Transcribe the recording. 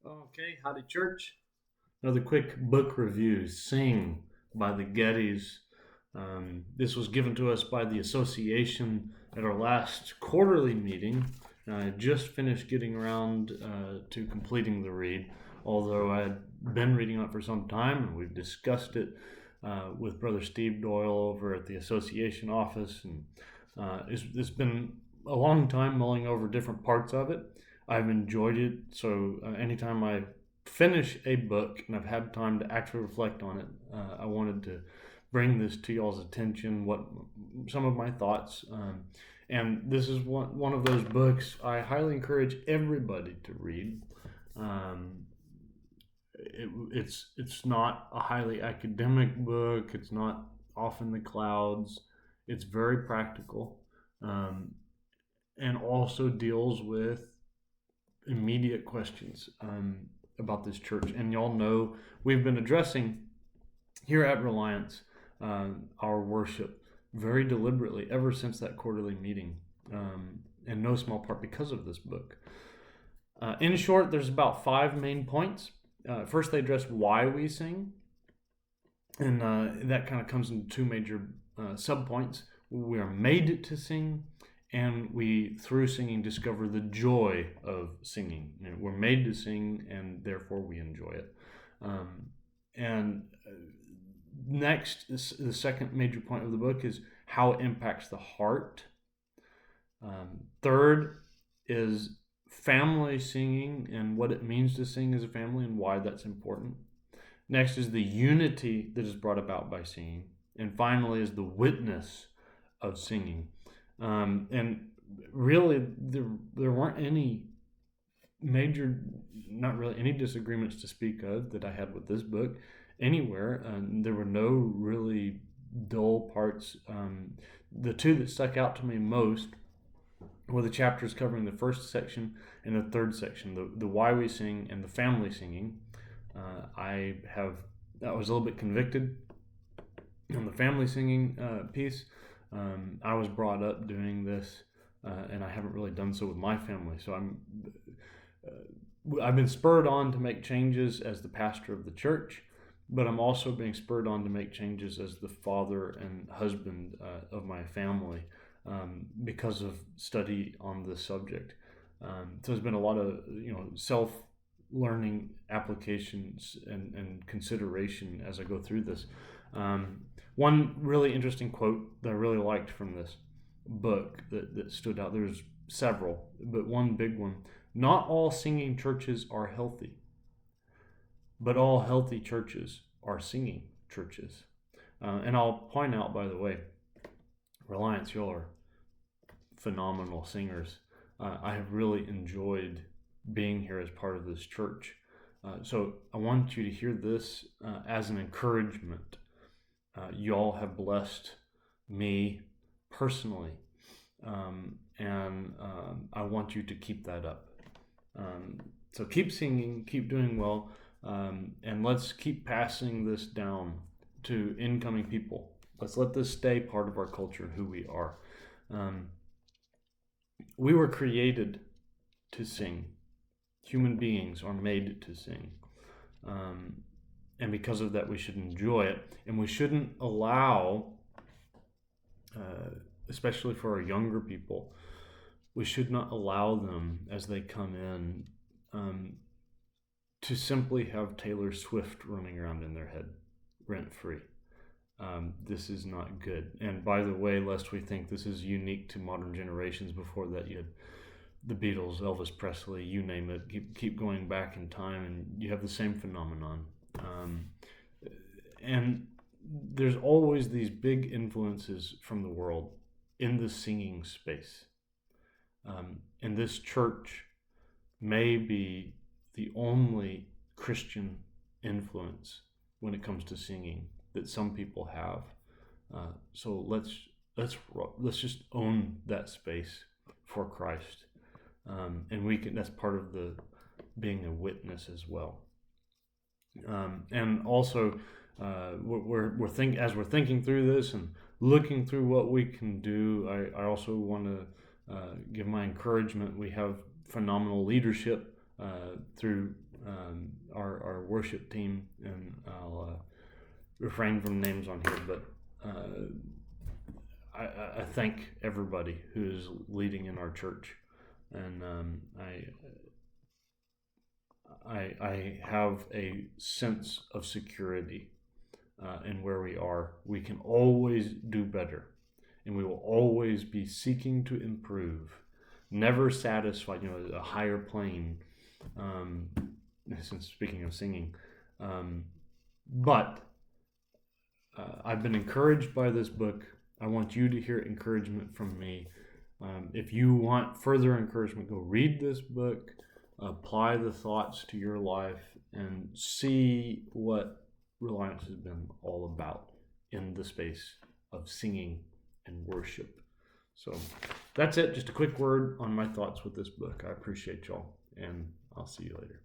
Okay, howdy, church. Another quick book review, Sing by the Gettys. This was given to us by the association at our last quarterly meeting. I just finished getting around to completing the read, although I had been reading it for some time, and we've discussed it with Brother Steve Doyle over at the association office. And it's been a long time mulling over different parts of it. I've enjoyed it, so anytime I finish a book and I've had time to actually reflect on it, I wanted to bring this to y'all's attention, what some of my thoughts. And this is one of those books I highly encourage everybody to read. It's not a highly academic book. It's not off in the clouds. It's very practical, and also deals with immediate questions about this church. And y'all know we've been addressing here at Reliance our worship very deliberately ever since that quarterly meeting, in no small part because of this book. In short, there's about 5 main points. First, they address why we sing, and that kind of comes into 2 major subpoints. We are made to sing, and we, through singing, discover the joy of singing. We're made to sing, and therefore we enjoy it. And next, the second major point of the book is how it impacts the heart. Third is family singing and what it means to sing as a family and why that's important. Next is the unity that is brought about by singing. And finally is the witness of singing. And really, there weren't any major, not really any disagreements to speak of that I had with this book anywhere. There were no really dull parts. The 2 that stuck out to me most were the chapters covering the first section and the third section, the why we sing and the family singing. I was a little bit convicted on the family singing piece. I was brought up doing this, and I haven't really done so with my family. So I've been spurred on to make changes as the pastor of the church, but I'm also being spurred on to make changes as the father and husband of my family because of study on this subject. So there's been a lot of self-learning applications and consideration as I go through this. One really interesting quote that I really liked from this book that stood out, there's several, but one big one: not all singing churches are healthy, but all healthy churches are singing churches. And I'll point out, by the way, Reliance, y'all are phenomenal singers. I have really enjoyed being here as part of this church. So I want you to hear this as an encouragement. Y'all have blessed me personally, and I want you to keep that up. So keep singing, keep doing well, and let's keep passing this down to incoming people. Let's let this stay part of our culture and who we are. We were created to sing. Human beings are made to sing. And because of that, we should enjoy it. And we shouldn't allow, especially for our younger people, we should not allow them as they come in to simply have Taylor Swift running around in their head rent-free. This is not good. And by the way, lest we think this is unique to modern generations, before that you had the Beatles, Elvis Presley, you name it. Keep going back in time and you have the same phenomenon. And there's always these big influences from the world in the singing space. And this church may be the only Christian influence when it comes to singing that some people have. So let's just own that space for Christ, and we can. That's part of the being a witness as well. And also, we're thinking through this and looking through what we can do. I also want to give my encouragement. We have phenomenal leadership through our worship team, and I'll refrain from names on here, but I thank everybody who is leading in our church, and I have a sense of security in where we are. We can always do better, and we will always be seeking to improve, never satisfied. A higher plane. Since speaking of singing, but I've been encouraged by this book. I want you to hear encouragement from me. If you want further encouragement, go read this book, apply the thoughts to your life, and see what Reliance has been all about in the space of singing and worship. So that's it. Just a quick word on my thoughts with this book. I appreciate y'all, and I'll see you later.